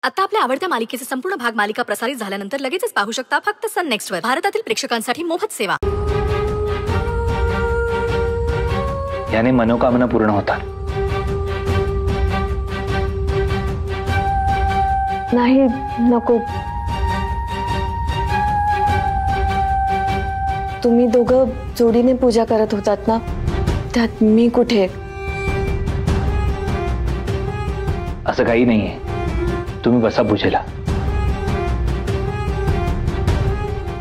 आता आपल्या आवडत्या मालिकेचे संपूर्ण भाग मालिका प्रसारित झाल्यानंतर लगेचच पाहू शकता फक्त सन नेक्स्ट वर. भारतातील प्रेक्षकांसाठी मोफत सेवा. याने मनोकामना पूर्ण होतात. नाही नको. तुम्ही दोघं जोडीने पूजा करत होतात ना, त्यात मी कुठे? असं काही नाहीये. तुम्ही बसा पूजेला.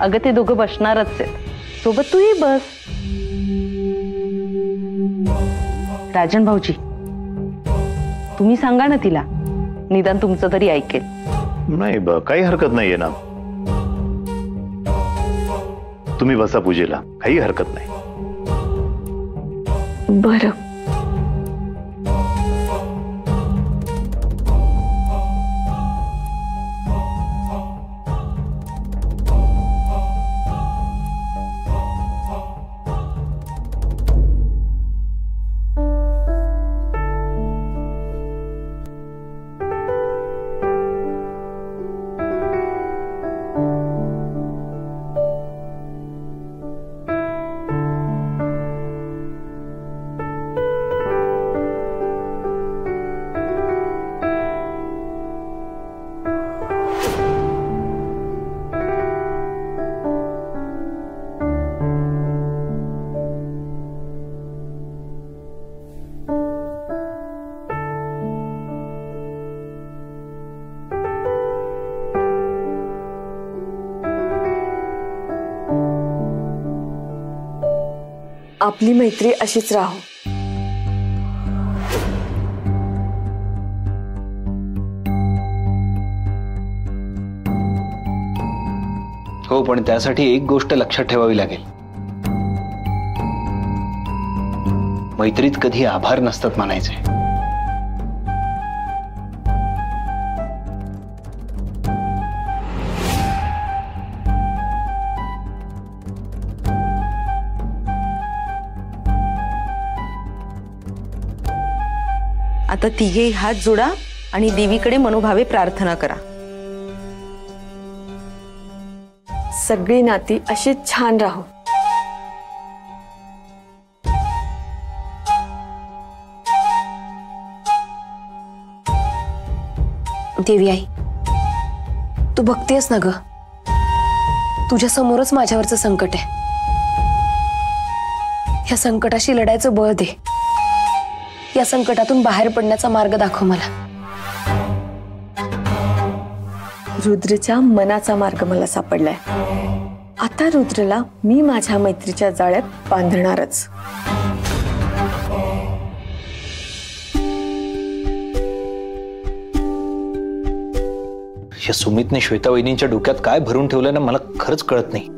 अगं ते दोघं बसणारच आहेत, सोबत तूही बस. राजन भाऊजी, तुम्ही सांगा ना तिला, निदान तुमचं तरी ऐकेल. नाही काही हरकत नाहीये ना. तुम्ही बसा पूजेला, काही हरकत नाही. बरं. आपली मैत्री अशीच राहो. हो, पण त्यासाठी एक गोष्ट लक्षात ठेवावी लागेल. मैत्रीत कधी आभार नसतात मानायचे. आता तिघेही हात जोडा आणि देवीकडे मनोभावे प्रार्थना करा. सगळी नाती अशी छान राहो. देवी आई, तू बघतेस ना ग, तुझ्या समोरच माझ्यावरचं संकट आहे. या संकटाशी लढायचं बळ दे. या संकटातून बाहेर पडण्याचा मार्ग दाखव मला. रुद्रच्या मनाचा मार्ग मला सापडलाय. आता रुद्रला मी माझ्या मैत्रीच्या जाळ्यात बांधणारच. या सुमितने श्वेता वहिनींच्या डोक्यात काय भरून ठेवलं ना, मला खरंच कळत नाही.